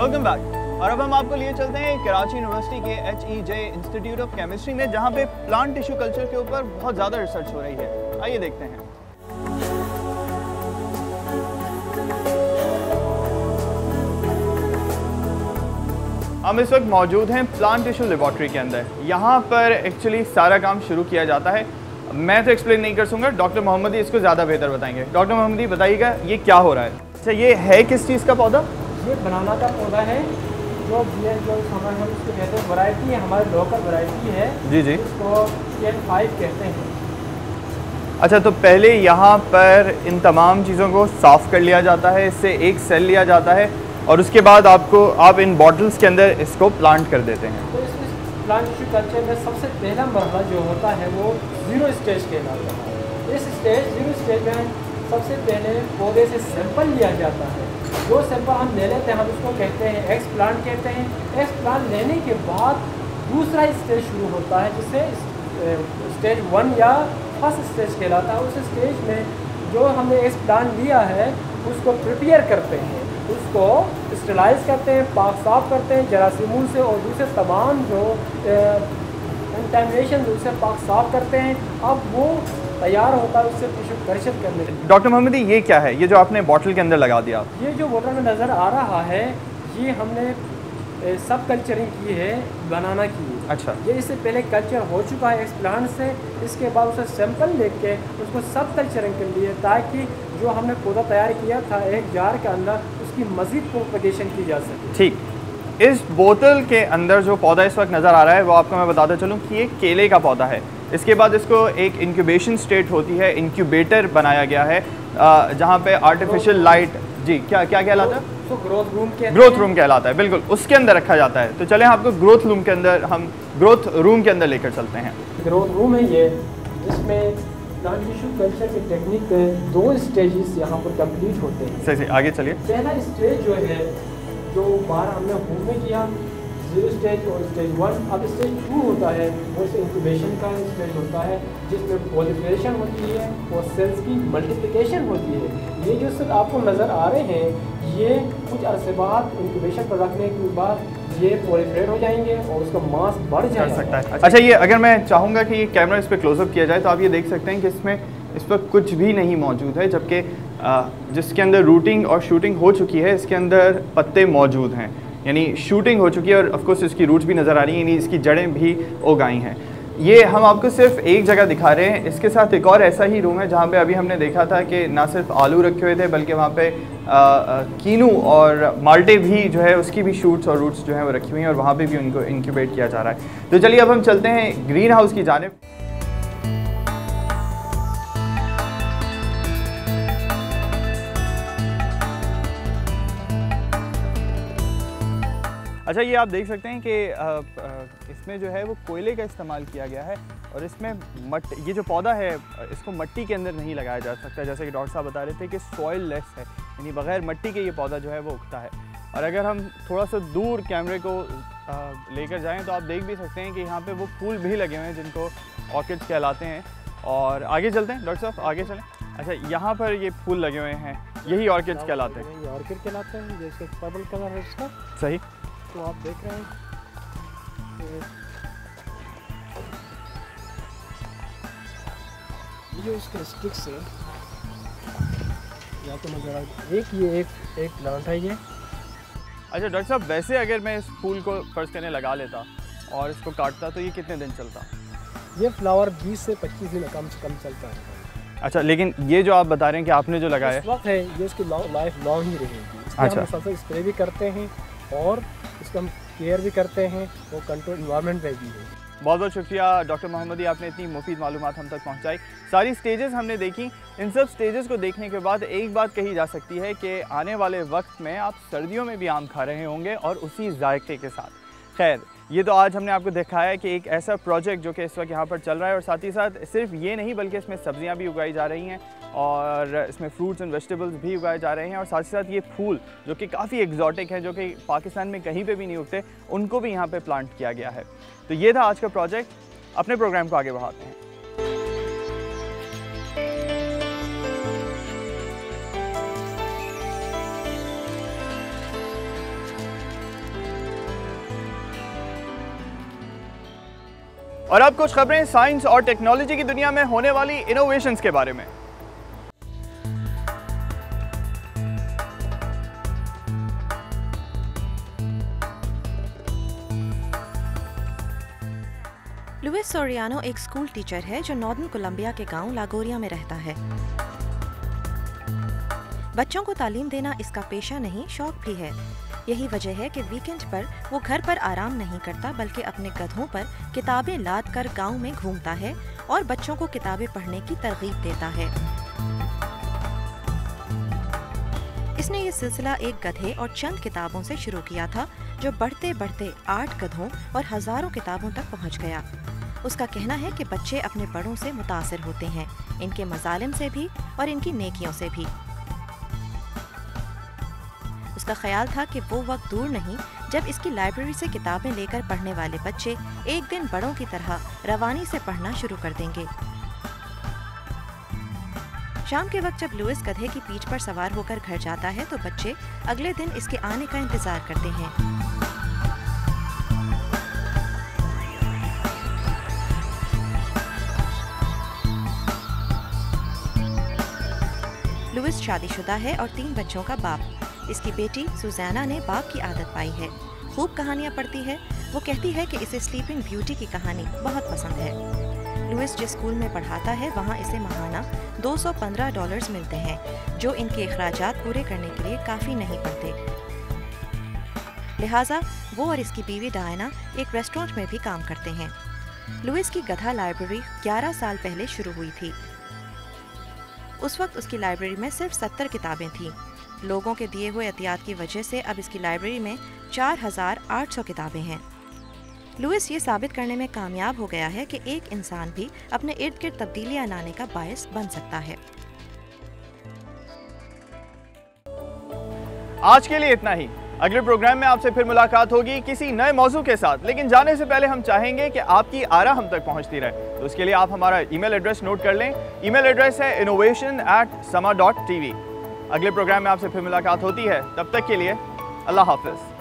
Welcome back. और अब हम आपको लिए चलते हैं कराची यूनिवर्सिटी के HEJ इंस्टीट्यूट ऑफ केमिस्ट्री में, जहां पे प्लांट टिश्यू कल्चर के ऊपर बहुत ज़्यादा रिसर्च हो रही है। आइए देखते हैं। हम इस वक्त मौजूद हैं प्लांट टिश्यू लेबॉर्ट्री के अंदर। यहाँ पर एक्चुअली सारा काम शुरू किया जाता है। मैं तो एक्सप्लेन नहीं कर सकूँगा, डॉक्टर मोहम्मदी इसको ज़्यादा बेहतर बताएंगे। डॉक्टर मोहम्मदी बताइएगा ये क्या हो रहा है। अच्छा, ये है किस चीज़ का पौधा? ये बनाना का पौधा है, जो हम इसको कहते हैं वैरायटी है, हमारी लोकल वैरायटी है जी जी, इसको CN5 कहते हैं। अच्छा, तो पहले यहाँ पर इन तमाम चीज़ों को साफ़ कर लिया जाता है, इससे एक सेल लिया जाता है और उसके बाद आप इन बॉटल्स के अंदर इसको प्लांट कर देते हैं। तो इस प्लांट टिश्यू कल्चर में सबसे पहला मरहला जो होता है वो 0 स्टेज कहलाता है। इस स्टेज 0 स्टेज में सबसे पहले पौधे से सैंपल लिया जाता है। जो सैंपल हम ले लेते हैं हम उसको कहते हैं एक्स प्लांट कहते हैं। एक्स प्लांट लेने के बाद दूसरा स्टेज शुरू होता है, जिसे स्टेज 1 या फर्स्ट स्टेज कहलाता है। उस स्टेज में जो हमने एक्स प्लांट लिया है उसको प्रिपेयर करते हैं, उसको स्टेलाइज करते हैं, पाक साफ करते हैं जरासीमूल से और दूसरे तमाम जो कंटामिनेशन उससे पाक साफ करते हैं। अब वो तैयार होता है उससे टिश्यू कल्चर करने के लिए। डॉक्टर मोहम्मदी ये क्या है, ये जो आपने बॉटल के अंदर लगा दिया? ये जो बोतल में नज़र आ रहा है ये हमने सब कल्चरिंग की है, बनाना की है। अच्छा, ये इससे पहले कल्चर हो चुका है इस प्लांट से। इसके बाद उसे सैंपल लेके उसको सब कल्चरिंग कर लिए ताकि जो हमने पौधा तैयार किया था एक जार के अंदर उसकी मज़ीद प्रोपगेशन की जा सके। ठीक। इस बोतल के अंदर जो पौधा इस वक्त नज़र आ रहा है वो आपको मैं बताता चलूँ कि ये केले का पौधा है। इसके बाद इसको एक इंक्यूबेशन स्टेट होती है, इंक्यूबेटर बनाया गया है जहाँ पे आर्टिफिशियल लाइट, जी क्या क्या कहलाता है? तो ग्रोथ रूम कहलाता है, बिल्कुल उसके अंदर रखा जाता है। तो चलें आपको ग्रोथ रूम के अंदर लेकर चलते हैं। ग्रोथ रूम है ये, जिसमें प्लांट टिश्यू कल्चर की टेक्निक 2 स्टेजेस यहाँ पर कंप्लीट होते हैं। सही आगे चलिए। पहला स्टेज जो है जो बाहर हमने होम में किया 0 स्टेज और स्टेज 1। अब स्टेज 2 होता है वो इंक्यूबेशन का स्टेज होता है जिसमें प्रोलिफरेशन होती है और सेल्स की मल्टीप्लिकेशन होती है। ये जो सब आपको नज़र आ रहे हैं ये कुछ अरसे बाद इंक्यूबेशन पर रखने के बाद ये प्रोलिफरेट हो जाएंगे और उसका मास बढ़ जा सकता है। अच्छा, ये अगर मैं चाहूँगा कि ये कैमरा इस पर क्लोजअप किया जाए तो आप ये देख सकते हैं कि इसमें इस पर कुछ भी नहीं मौजूद है, जबकि जिसके अंदर रूटिंग और शूटिंग हो चुकी है इसके अंदर पत्ते मौजूद हैं, यानी शूटिंग हो चुकी है और ऑफ कोर्स इसकी रूट्स भी नज़र आ रही हैं, यानी इसकी जड़ें भी उग आई हैं। ये हम आपको सिर्फ एक जगह दिखा रहे हैं। इसके साथ एक और ऐसा ही रूम है जहाँ पे अभी हमने देखा था कि ना सिर्फ आलू रखे हुए थे बल्कि वहाँ पे कीनू और माल्टे भी जो है उसकी भी शूट्स और रूट्स जो हैं वो रखी हुई हैं और वहाँ पे भी उनको इंक्यूबेट किया जा रहा है। तो चलिए अब हम चलते हैं ग्रीन हाउस की जानिब। अच्छा, ये आप देख सकते हैं कि इसमें जो है वो कोयले का इस्तेमाल किया गया है और इसमें ये जो पौधा है इसको मिट्टी के अंदर नहीं लगाया जा सकता, जैसे कि डॉक्टर साहब बता रहे थे कि सॉइल लेस है, यानी बग़ैर मिट्टी के ये पौधा जो है वो उगता है। और अगर हम थोड़ा सा दूर कैमरे को लेकर जाएं तो आप देख भी सकते हैं कि यहाँ पे वो फूल भी लगे हुए हैं जिनको ऑर्किड्स कहलाते हैं। और आगे चलते हैं डॉक्टर साहब, आगे चलें। अच्छा, यहाँ पर ये फूल लगे हुए हैं, यही ऑर्किड्स कहलाते हैं? ये ऑर्किड कहलाते हैं, जैसे पर्पल कलर है इसका। सही। तो आप देख रहे हैं ये जो इसके स्टिक्स है या तो नजर एक प्लांट है ये। अच्छा डॉक्टर साहब, वैसे अगर मैं इस फूल को फर्स्ट करने लगा लेता और इसको काटता तो ये कितने दिन चलता? ये फ्लावर 20 से 25 दिन कम से कम चलता है। अच्छा, लेकिन ये जो आप बता रहे हैं कि आपने जो लगाया इस वक्त है ये इसकी लाइफ लॉन्ग ही रहेगी। अच्छा, हम सबसे स्प्रे भी करते हैं और इसको हम केयर भी करते हैं, वो कंट्रोल इन्वायरमेंट में भी है। बहुत बहुत शुक्रिया डॉक्टर मोहम्मदी, आपने इतनी मुफीद मालूमात हम तक पहुंचाई। सारी स्टेजेस हमने देखी। इन सब स्टेजेस को देखने के बाद एक बात कही जा सकती है कि आने वाले वक्त में आप सर्दियों में भी आम खा रहे होंगे और उसी जायके के साथ। खैर, ये तो आज हमने आपको दिखाया कि एक ऐसा प्रोजेक्ट जो कि इस वक्त यहाँ पर चल रहा है और साथ ही साथ सिर्फ ये नहीं बल्कि इसमें सब्जियाँ भी उगाई जा रही हैं और इसमें फ्रूट्स एंड वेजिटेबल्स भी उगाए जा रहे हैं और साथ ही साथ ये फूल जो कि काफ़ी एग्जॉटिक हैं, जो कि पाकिस्तान में कहीं पे भी नहीं उगते, उनको भी यहाँ पे प्लांट किया गया है। तो ये था आज का प्रोजेक्ट। अपने प्रोग्राम को आगे बढ़ाते हैं। और अब कुछ खबरें साइंस और टेक्नोलॉजी की दुनिया में होने वाली इनोवेशंस के बारे में। लुइस सोरियानो एक स्कूल टीचर है जो नॉर्दर्न कोलंबिया के गांव लागोरिया में रहता है। बच्चों को तालीम देना इसका पेशा नहीं, शौक भी है। यही वजह है कि वीकेंड पर वो घर पर आराम नहीं करता बल्कि अपने गधों पर किताबें लाद कर गाँव में घूमता है और बच्चों को किताबें पढ़ने की तरगीब देता है। इसने ये सिलसिला एक गधे और चंद किताबों से शुरू किया था, जो बढ़ते बढ़ते 8 गधों और हजारों किताबों तक पहुंच गया। उसका कहना है कि बच्चे अपने बड़ों से मुतासिर होते हैं, इनके मजालिम से भी और इनकी नेकियों से भी। उसका ख्याल था कि वो वक्त दूर नहीं जब इसकी लाइब्रेरी से किताबें लेकर पढ़ने वाले बच्चे एक दिन बड़ों की तरह रवानी से पढ़ना शुरू कर देंगे। शाम के वक्त जब लुइस गधे की पीठ पर सवार होकर घर जाता है तो बच्चे अगले दिन इसके आने का इंतजार करते हैं। लुइस शादीशुदा है और 3 बच्चों का बाप। इसकी बेटी सुजैना ने बाप की आदत पाई है, खूब कहानियां पढ़ती है। वो कहती है कि इसे स्लीपिंग ब्यूटी की कहानी बहुत पसंद है। लुइस जिस स्कूल में पढ़ाता है वहाँ इसे माहाना $215 मिलते हैं, जो इनके अखराजात पूरे करने के लिए काफ़ी नहीं पड़ते। लिहाजा वो और इसकी बीवी डायना एक रेस्टोरेंट में भी काम करते हैं। लुइस की गधा लाइब्रेरी 11 साल पहले शुरू हुई थी। उस वक्त उसकी लाइब्रेरी में सिर्फ 70 किताबें थीं। लोगों के दिए हुए एहतियात की वजह से अब इसकी लाइब्रेरी में 4800 किताबें हैं। लुइस ये साबित करने में कामयाब हो गया है कि एक इंसान भी अपने इर्द गिर्द तब्दीलियां लाने का बायस बन सकता है। आज के लिए इतना ही। अगले प्रोग्राम में आपसे फिर मुलाकात होगी किसी नए मौजू के साथ, लेकिन जाने से पहले हम चाहेंगे कि आपकी आरा हम तक पहुंचती रहे। तो उसके लिए आप हमारा ईमेल एड्रेस नोट कर लें। ईमेल एड्रेस है innovation@sama.tv। अगले प्रोग्राम में आपसे फिर मुलाकात होती है, तब तक के लिए अल्लाह हाफिज।